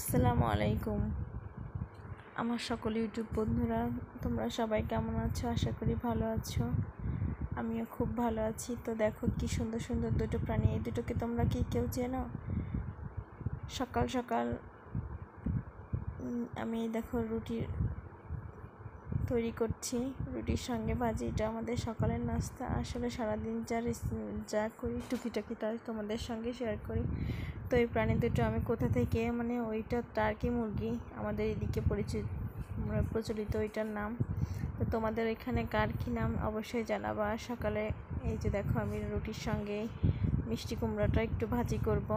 আসসালামু আলাইকুম আমার সকল ইউটিউব বন্ধুরা, তোমরা সবাই কেমন আছো? আশা করি ভালো আছো। আমিও খুব ভালো আছি। তো দেখো কি সুন্দর সুন্দর দুটো প্রাণী, এই দুটোকে তোমরা কি কেউ চেনো? সকাল সকাল আমি দেখো রুটি তৈরি করছি, রুটির সঙ্গে ভাজি। এটা আমাদের সকালের নাস্তা। আসলে সারাদিন যা করি টুকিটাকি তাই তোমাদের সঙ্গে শেয়ার করি। তো এই প্রাণী দুটো আমি কোথা থেকে, ওইটা টার্কি মুরগি আমাদের এদিকে প্রচলিত ওইটার নাম। তো তোমাদের এখানে কার কী নাম অবশ্যই জানাবা। সকালে এই যে দেখো আমি রুটির সঙ্গে মিষ্টি কুমড়োটা একটু ভাজি করব।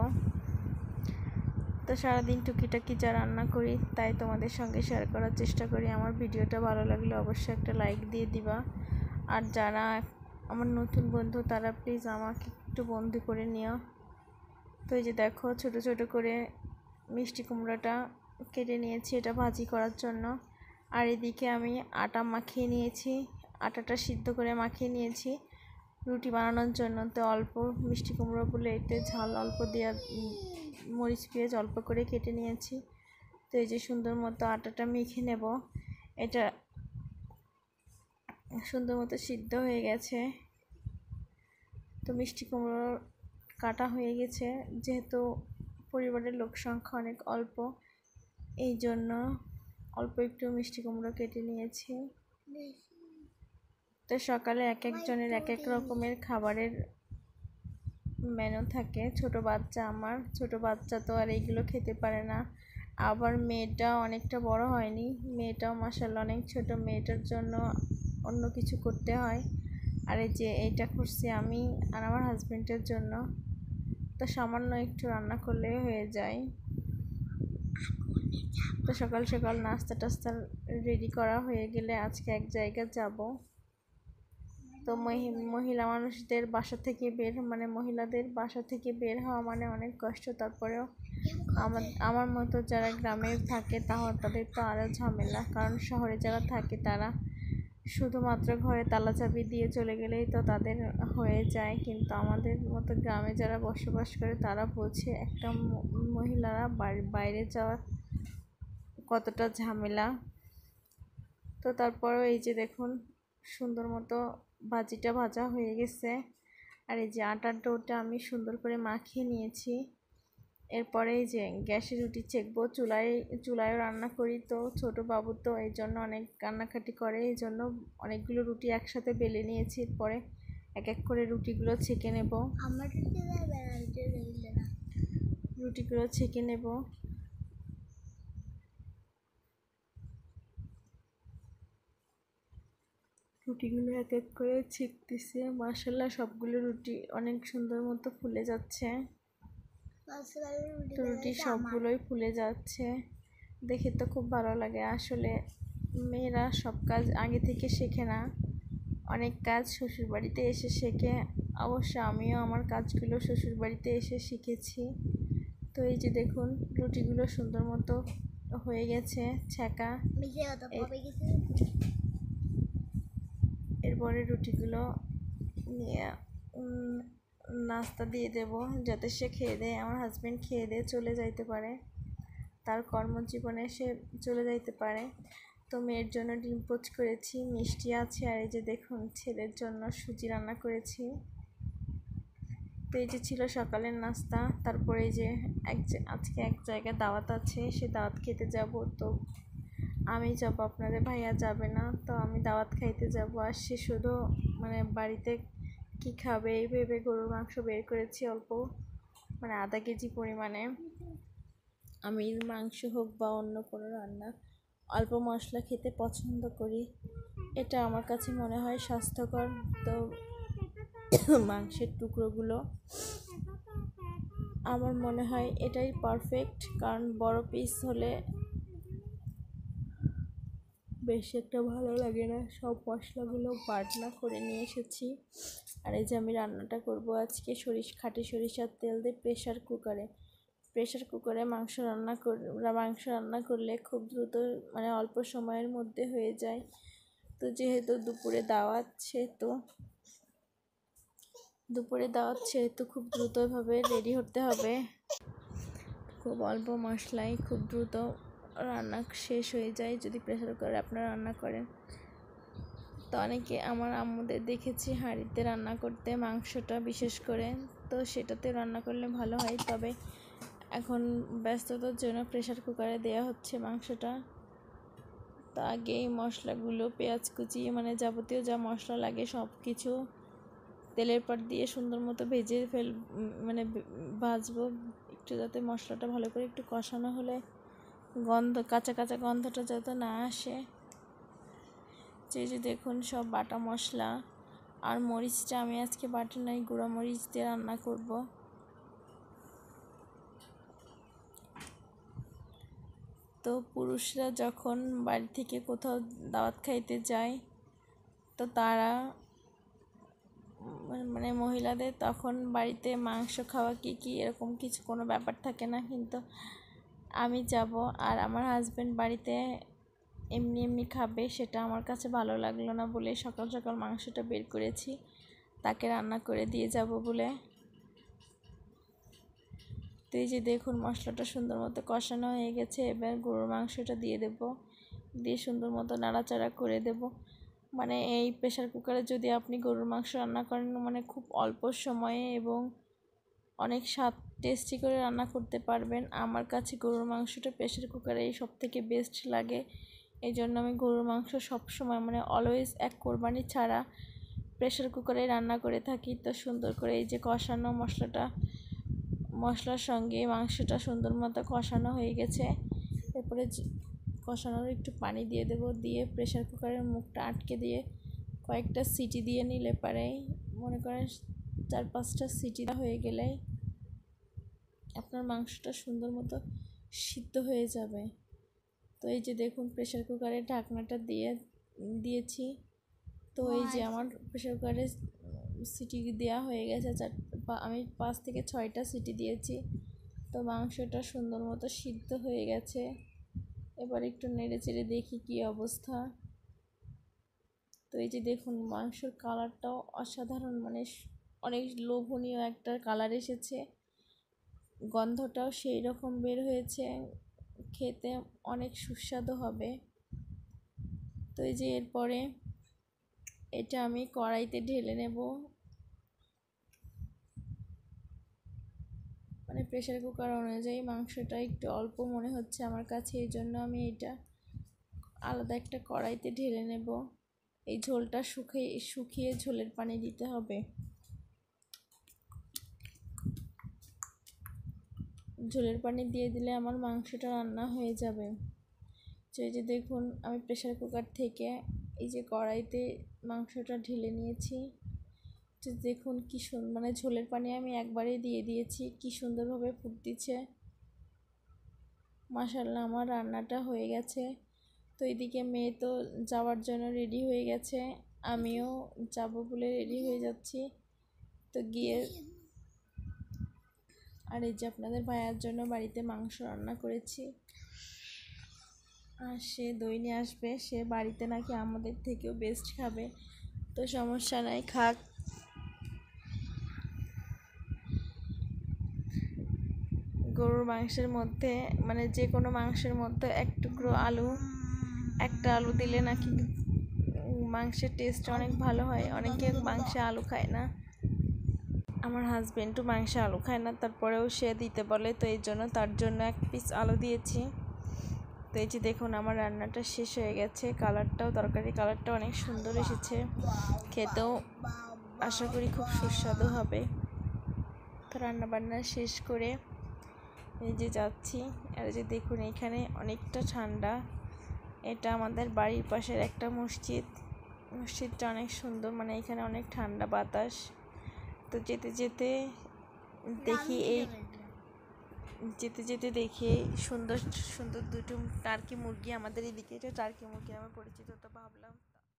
তো সারাদিন টুকিটাকি যা রান্না করি তাই তোমাদের সঙ্গে শেয়ার করার চেষ্টা করি। আমার ভিডিওটা ভালো লাগলে অবশ্যই একটা লাইক দিয়ে দিবা। আর যারা আমার নতুন বন্ধু তারা প্লিজ আমাকে একটু বন্ধু করে নিও। তো এই যে দেখো ছোট ছোট করে মিষ্টি কুমড়োটা কেটে নিয়েছি এটা ভাজি করার জন্য। আর এদিকে আমি আটা মাখিয়ে নিয়েছি, আটাটা সিদ্ধ করে মাখিয়ে নিয়েছি রুটি বানানোর জন্য। তো অল্প মিষ্টি কুমড়ো বলে এতে ঝাল অল্প দেওয়া, মরিচ পেঁয়াজ অল্প করে কেটে নিয়েছি। তো এই যে সুন্দর মতো আটাটা মেখে নেব। এটা সুন্দর মতো সিদ্ধ হয়ে গেছে। তো মিষ্টি কুমড়ো কাটা হয়ে গেছে, যেহেতু পরিবারের লোক সংখ্যা অনেক অল্প, এই জন্য অল্প একটু মিষ্টি কুমড়ো কেটে নিয়েছি। তো সকালে এক একজনের এক এক রকমের খাবারের মেনু থাকে। আমার ছোট বাচ্চা তো আর এইগুলো খেতে পারে না। আবার মেয়েটা অনেকটা বড় হয়নি, মেয়েটাও মাশাআল্লাহ অনেক ছোট, মেয়েটার জন্য অন্য কিছু করতে হয়। আর এই যে এইটা করছি আমি আর আমার হাজবেন্ডের জন্য। তো সামান্য একটু রান্না করলে হয়ে যায়। তো সকাল সকাল নাস্তা টাস্তা রেডি করা হয়ে গেলে আজকে এক জায়গায় যাব। তো মহিলা মানুষদের বাসা থেকে মহিলাদের বাসা থেকে বের হওয়া অনেক কষ্ট। তারপরেও আমার মতো যারা গ্রামে থাকে তাদের তো আরও ঝামেলা, কারণ শহরে যারা থাকে তারা শুধুমাত্র ঘরে তালা চাবি দিয়ে চলে গেলেই তো তাদের হয়ে যায়। কিন্তু আমাদের মতো গ্রামে যারা বসবাস করে তারা বোঝে একটা মহিলারা বাইরে যাওয়া কতটা ঝামেলা। তো তারপরেও এই যে দেখুন সুন্দর মতো ভাজিটা ভাজা হয়ে গেছে। আর এই যে আটার ডোটা আমি সুন্দর করে মাখিয়ে নিয়েছি। এরপরে এই যে গ্যাসে রুটি চেকবো, চুলায় রান্না করি। তো ছোট বাবু তো এই জন্য অনেক কান্নাকাটি করে, এই জন্য অনেকগুলো রুটি একসাথে বেলে নিয়েছি। এরপরে এক এক করে রুটিগুলো ছেঁকে নেব। রুটিগুলো এক এক করে ছেঁকতেছে। মাশাআল্লাহ সবগুলো রুটি অনেক সুন্দর মতো ফুলে যাচ্ছে। তো রুটি সবগুলোই ফুলে যাচ্ছে, দেখে তো খুব ভালো লাগে। আসলে মেয়েরা সব কাজ আগে থেকে শেখে না, অনেক কাজ শ্বশুরবাড়িতে এসে শেখে। অবশ্য আমিও আমার কাজগুলো শ্বশুরবাড়িতে এসে শিখেছি। তো এই যে দেখুন রুটিগুলো সুন্দর মতো হয়ে গেছে ছেঁকা। এরপরে রুটিগুলো নিয়ে নাস্তা দিয়ে দেব, যাতে সে খেয়ে দেয়, আমার হাজব্যান্ড খেয়ে দিয়ে চলে যাইতে পারে, তার কর্মজীবনে সে চলে যাইতে পারে। তো মেয়ের জন্য ডিম পোচ করেছি, মিষ্টি আছে। আর এই যে দেখুন ছেলের জন্য সুজি রান্না করেছি। তো এই যে ছিল সকালের নাস্তা। তারপরে এই যে আজকে এক জায়গায় দাওয়াত আছে, সে দাওয়াত খেতে যাব। তো আমি যাব, আপনাদের ভাইয়া যাবে না। তো আমি দাওয়াত খাইতে যাব। আর সে শুধু বাড়িতে কি খাবে এই ভেবে গরুর মাংস বের করেছি অল্প, আধা কেজি পরিমাণে। আমি মাংস হোক বা অন্য কোনো রান্না অল্প মশলা খেতে পছন্দ করি, এটা আমার কাছে মনে হয় স্বাস্থ্যকর। তো মাংসের টুকরোগুলো আমার মনে হয় এটাই পারফেক্ট, কারণ বড় পিস হলে বেশি একটা ভালো লাগে না। সব মশলাগুলো বাটনা করে নিয়ে এসেছি। আর এই যে আমি রান্নাটা করব আজকে খাঁটি সরিষার তেল দিয়ে প্রেশার কুকারে মাংস রান্না করলে খুব দ্রুত অল্প সময়ের মধ্যে হয়ে যায়। তো যেহেতু দুপুরে দাওয়াত, সেহেতু খুব দ্রুতভাবে রেডি হতে হবে। খুব অল্প মশলায় খুব দ্রুত রান্না শেষ হয়ে যায় যদি প্রেসার কুকারে আপনারা রান্না করেন। তো অনেকে আমার আম্মুদের দেখেছি হাঁড়িতে রান্না করতে মাংসটা বিশেষ করে, তো সেটাতে রান্না করলে ভালো হয়। তবে এখন ব্যস্ততার জন্য প্রেসার কুকারে দেওয়া হচ্ছে মাংসটা। তো আগে এই মশলাগুলো পেঁয়াজ কুচি মানে যাবতীয় যা মশলা লাগে সব কিছু তেলের পর দিয়ে সুন্দর মতো ভেজে মানে ভাজবো একটু, যাতে মশলাটা ভালো করে একটু কষানো হলে কাঁচা কাঁচা গন্ধটা যাতে না আসে। যে দেখুন সব বাটা মশলা, আর মরিচটা আমি আজকে বাটা নাই, গুঁড়া মরিচ দিয়ে রান্না করব। তো পুরুষরা যখন বাড়ি থেকে কোথাও দাওয়াত খাইতে যায় তো তারা মানে মহিলাদের তখন বাড়িতে মাংস খাওয়া কি এরকম কিছু কোনো ব্যাপার থাকে না, কিন্তু আমি যাব আর আমার হাজব্যান্ড বাড়িতে এমনি খাবে, সেটা আমার কাছে ভালো লাগলো না বলে সকাল সকাল মাংসটা বের করেছি তাকে রান্না করে দিয়ে যাব বলে। তো এই যে দেখুন মশলাটা সুন্দর মতো কষানো হয়ে গেছে, এবার গরুর মাংসটা দিয়ে দেব, দিয়ে সুন্দর মতো নাড়াচাড়া করে দেব। মানে এই প্রেসার কুকারে যদি আপনি গরুর মাংস রান্না করেন মানে খুব অল্প সময়ে এবং অনেক স্বাদ টেস্টি করে রান্না করতে পারবেন। আমার কাছে গরুর মাংসটা প্রেসার কুকারেই সবথেকে বেস্ট লাগে, এই জন্য আমি গরুর মাংস সবসময় মানে অলওয়েজ এক কোরবানি ছাড়া প্রেসার কুকারে রান্না করে থাকি। তো সুন্দর করে এই যে কষানো মশলার সঙ্গে মাংসটা সুন্দর মতো কষানো হয়ে গেছে, এরপরে কষানোর একটু পানি দিয়ে দেব, দিয়ে প্রেসার কুকারের মুখটা আটকে দিয়ে কয়েকটা সিটি দিয়ে নিলে পারেই মনে করেন 4-5টা সিটি হয়ে গেলেই আপনার মাংসটা সুন্দর মতো সিদ্ধ হয়ে যাবে। তো এই যে দেখুন প্রেসার কুকারে ঢাকনাটা দিয়েছি। তো এই যে আমার প্রেসার কুকারে সিটি দেওয়া হয়ে গেছে, আমি 5 থেকে 6টা সিটি দিয়েছি। তো মাংসটা সুন্দর মতো সিদ্ধ হয়ে গেছে, এবার একটু নেড়ে চেড়ে দেখি কী অবস্থা। তো এই যে দেখুন মাংসর কালারটাও অসাধারণ, মানে অনেক লোভনীয় একটা কালার এসেছে, গন্ধটাও সেই রকম বের হয়েছে, খেতে অনেক সুস্বাদু হবে। তো এই যে এরপরে এটা আমি কড়াইতে ঢেলে নেব, মানে প্রেসার কুকার অনুযায়ী মাংসটা একটু অল্প মনে হচ্ছে আমার কাছে, এই জন্য আমি এটা আলাদা একটা কড়াইতে ঢেলে নেব। এই ঝোলটা শুকিয়ে ঝোলের পানি দিতে হবে, ঝোলের পানি দিয়ে দিলে আমার মাংসটা রান্না হয়ে যাবে। তো এই যে দেখুন আমি প্রেসার কুকার থেকে এই যে কড়াইতে মাংসটা ঢেলে নিয়েছি। তো দেখুন কি মানে ঝোলের পানি আমি একবারেই দিয়ে দিয়েছি, কি সুন্দরভাবে ফুটছে। মাশাআল্লাহ আমার রান্নাটা হয়ে গেছে। তো এদিকে মেয়ে তো যাওয়ার জন্য রেডি হয়ে গেছে, আমিও যাব বলে রেডি হয়ে যাচ্ছি। তো গিয়ে আর এই যে আপনাদের ভাইয়ার জন্য বাড়িতে মাংস রান্না করেছি, আর সে দই নিয়ে আসবে, সে বাড়িতে নাকি আমাদের থেকেও বেস্ট খাবে। তো সমস্যা নাই, খাক। গরুর মাংসের মধ্যে মানে যে কোনো মাংসের মধ্যে একটা আলু দিলে নাকি মাংসের টেস্ট অনেক ভালো হয়। অনেকে মাংসে আলু খায় না, আমার হাজবেন্ডও মাংসে আলু খায় না, তারপরেও সে দিতে বলে, তো এই জন্য তার জন্য 1 পিস আলু দিয়েছি। তো এই যে দেখুন আমার রান্নাটা শেষ হয়ে গেছে, তরকারির কালারটা অনেক সুন্দর এসেছে, খেতেও আশা করি খুব সুস্বাদু হবে। তো রান্নাবান্না শেষ করে এই যে যাচ্ছি, আর যে দেখুন এখানে অনেকটা ঠান্ডা, এটা আমাদের বাড়ির পাশের একটা মসজিদটা অনেক সুন্দর, মানে এখানে অনেক ঠান্ডা বাতাস। তো যেতে যেতে দেখি সুন্দর সুন্দর 2টো টার্কি মুরগি, আমাদের এদিকে এটা টার্কি মুরগি নামে পরিচিত। তো ভাবলাম